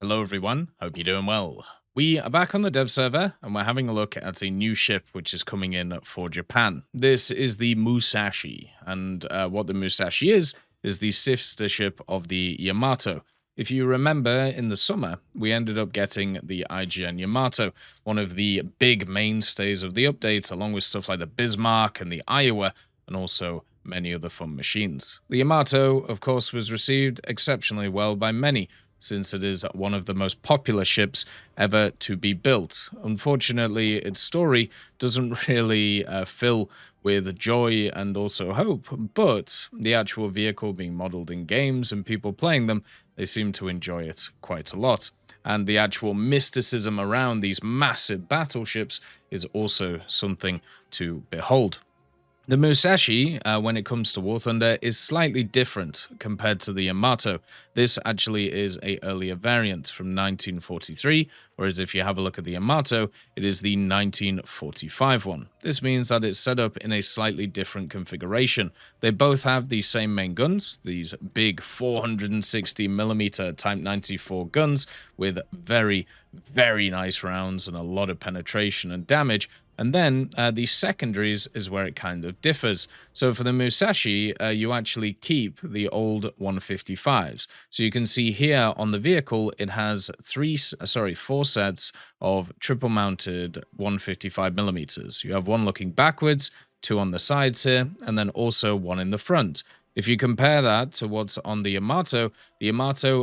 Hello everyone, hope you're doing well. We are back on the dev server and we're having a look at a new ship which is coming in for Japan. This is the Musashi, and what the Musashi is the sister ship of the Yamato. If you remember, in the summer, we ended up getting the IGN Yamato, one of the big mainstays of the updates, along with stuff like the Bismarck and the Iowa, and also many other fun machines. The Yamato, of course, was received exceptionally well by many, since it is one of the most popular ships ever to be built. Unfortunately, its story doesn't really fill with joy and also hope, but the actual vehicle being modeled in games and people playing them, they seem to enjoy it quite a lot. And the actual mysticism around these massive battleships is also something to behold. The Musashi, when it comes to War Thunder, is slightly different compared to the Yamato. This actually is a earlier variant from 1943, whereas if you have a look at the Yamato, it is the 1945 one. This means that it's set up in a slightly different configuration. They both have the same main guns, these big 460mm Type 94 guns with very, very nice rounds and a lot of penetration and damage. And then the secondaries is where it kind of differs. So for the Musashi, you actually keep the old 155s. So you can see here on the vehicle, it has four sets of triple mounted 155mm. You have one looking backwards, two on the sides here, and then also one in the front. If you compare that to what's on the Yamato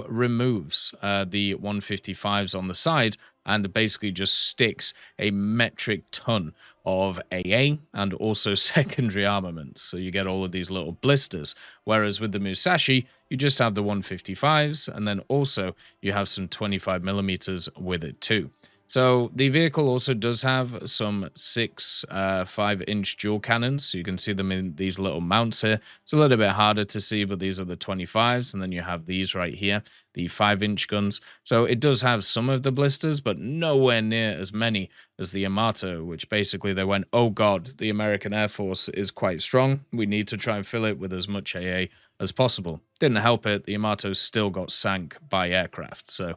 removes the 155s on the side and basically just sticks a metric ton of AA and also secondary armaments. So you get all of these little blisters. Whereas with the Musashi, you just have the 155s, and then also you have some 25mm with it too. So the vehicle also does have some 5-inch dual cannons. So you can see them in these little mounts here. It's a little bit harder to see, but these are the 25s. And then you have these right here, the 5-inch guns. So it does have some of the blisters, but nowhere near as many as the Yamato, which basically they went, oh God, the American Air Force is quite strong. We need to try and fill it with as much AA as possible. Didn't help it. The Yamato still got sank by aircraft. So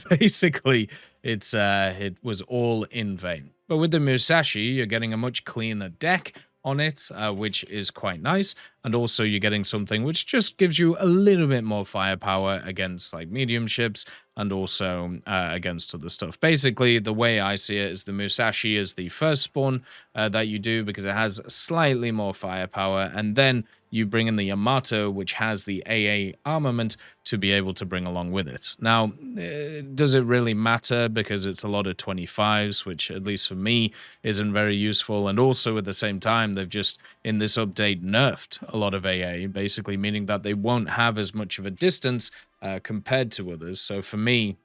basically, it was all in vain. But with the Musashi, you're getting a much cleaner deck on it, which is quite nice. And also you're getting something which just gives you a little bit more firepower against like medium ships and also against other stuff. Basically, the way I see it is the Musashi is the first spawn that you do because it has slightly more firepower, and then you bring in the Yamato, which has the AA armament to be able to bring along with it. Now, does it really matter? Because it's a lot of 25s, which at least for me isn't very useful. And also at the same time, they've just in this update nerfed a lot of AA, basically meaning that they won't have as much of a distance compared to others. So for me,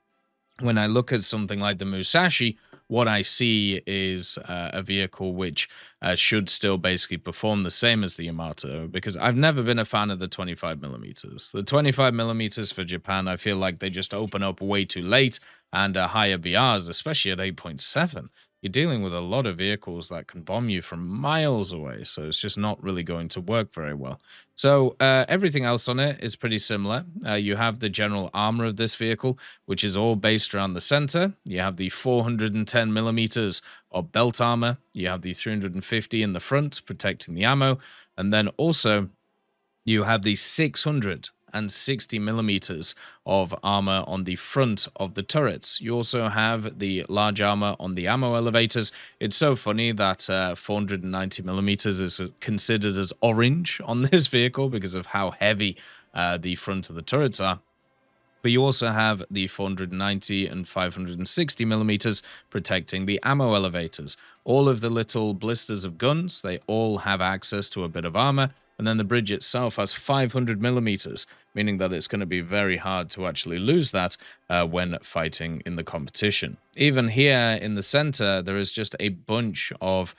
when I look at something like the Musashi, what I see is a vehicle which should still basically perform the same as the Yamato, because I've never been a fan of the 25mm. The 25mm for Japan, I feel like they just open up way too late, and higher BRs, especially at 8.7. You're dealing with a lot of vehicles that can bomb you from miles away, so it's just not really going to work very well. So everything else on it is pretty similar. You have the general armor of this vehicle, which is all based around the center. You have the 410mm of belt armor. You have the 350 in the front, protecting the ammo. And then also you have the 660mm of armor on the front of the turrets. You also have the large armor on the ammo elevators. It's so funny that 490mm is considered as orange on this vehicle because of how heavy the front of the turrets are. But you also have the 490 and 560mm protecting the ammo elevators. All of the little blisters of guns, they all have access to a bit of armor. And then the bridge itself has 500mm, meaning that it's going to be very hard to actually lose that when fighting in the competition. Even here in the center, there is just a bunch of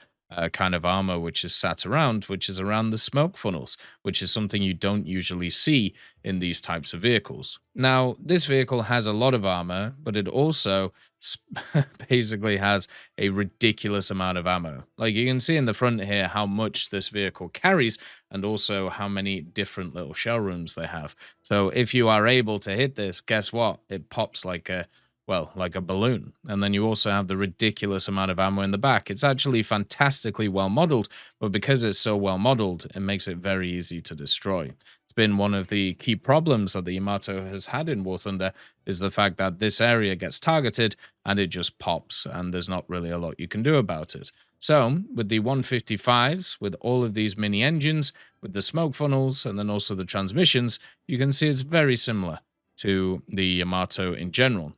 kind of armor which is sat around, which is around the smoke funnels, which is something you don't usually see in these types of vehicles. Now, this vehicle has a lot of armor, but it also basically has a ridiculous amount of ammo. Like you can see in the front here how much this vehicle carries and also how many different little shell rooms they have. So if you are able to hit this, guess what? It pops like a like a balloon. And then you also have the ridiculous amount of ammo in the back. It's actually fantastically well modeled, but because it's so well modeled, it makes it very easy to destroy. It's been one of the key problems that the Yamato has had in War Thunder is the fact that this area gets targeted and it just pops and there's not really a lot you can do about it. So with the 155s, with all of these mini engines, with the smoke funnels, and then also the transmissions, you can see it's very similar to the Yamato in general.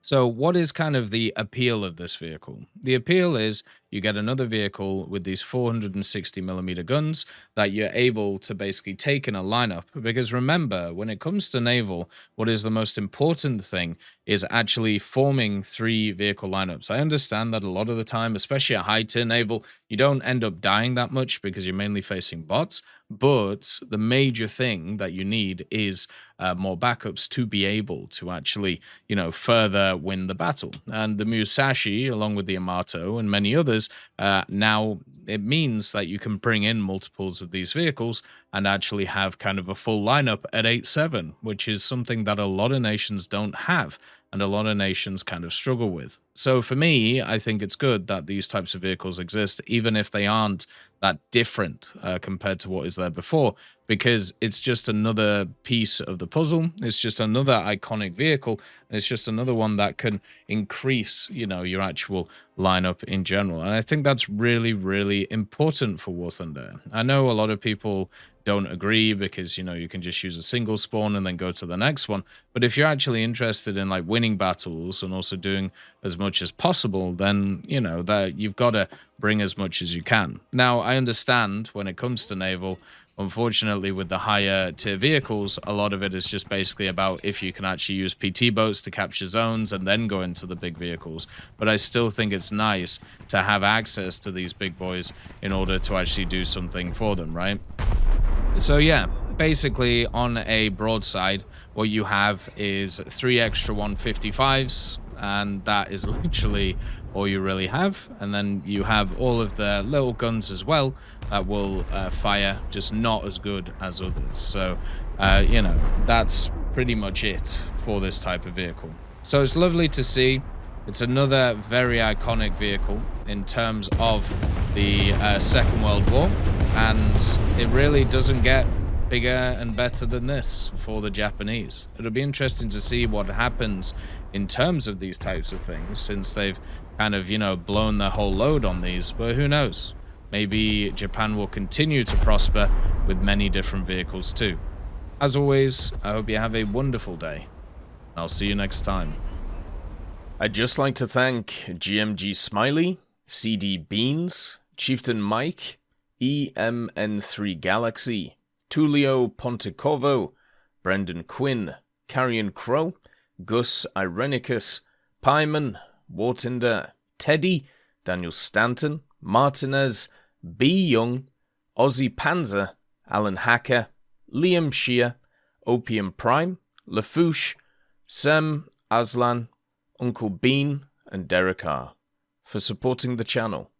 So, what is kind of the appeal of this vehicle? The appeal is you get another vehicle with these 460mm guns that you're able to basically take in a lineup. Because remember, when it comes to naval, what is the most important thing is actually forming 3 vehicle lineups. I understand that a lot of the time, especially at high tier naval, you don't end up dying that much because you're mainly facing bots. But the major thing that you need is more backups to be able to actually, further win the battle. And the Musashi, along with the Yamato and many others, now it means that you can bring in multiples of these vehicles and actually have kind of a full lineup at 8-7, which is something that a lot of nations don't have and a lot of nations kind of struggle with. So for me, I think it's good that these types of vehicles exist, even if they aren't that different compared to what is there before, because it's just another piece of the puzzle. It's just another iconic vehicle. And it's just another one that can increase, your actual lineup in general. And I think that's really, really important for War Thunder. I know a lot of people don't agree because you can just use a single spawn and then go to the next one, but if you're actually interested in like winning battles and also doing as much as possible, then that you've got to bring as much as you can. Now I understand when it comes to naval, unfortunately with the higher tier vehicles, a lot of it is just basically about if you can actually use PT boats to capture zones and then go into the big vehicles. But I still think it's nice to have access to these big boys in order to actually do something for them, right? So yeah, basically on a broadside, what you have is 3 extra 155s, and that is literally all you really have. And then you have all of the little guns as well that will fire, just not as good as others. So, that's pretty much it for this type of vehicle. So it's lovely to see. It's another very iconic vehicle in terms of the Second World War, and it really doesn't get bigger and better than this for the Japanese. It'll be interesting to see what happens in terms of these types of things, since they've kind of, blown their whole load on these, but who knows? Maybe Japan will continue to prosper with many different vehicles too. As always, I hope you have a wonderful day. I'll see you next time. I'd just like to thank GMG Smiley, CD Beans, Chieftain Mike, EMN3 Galaxy, Tulio Pontecorvo, Brendan Quinn, Carrion Crow, Gus Irenicus, Pyman, Wartinder, Teddy, Daniel Stanton, Martinez, B. Young, Ozzy Panzer, Alan Hacker, Liam Shear, Opium Prime, Lafouche, Sem Aslan, Uncle Bean, and Derek R. for supporting the channel.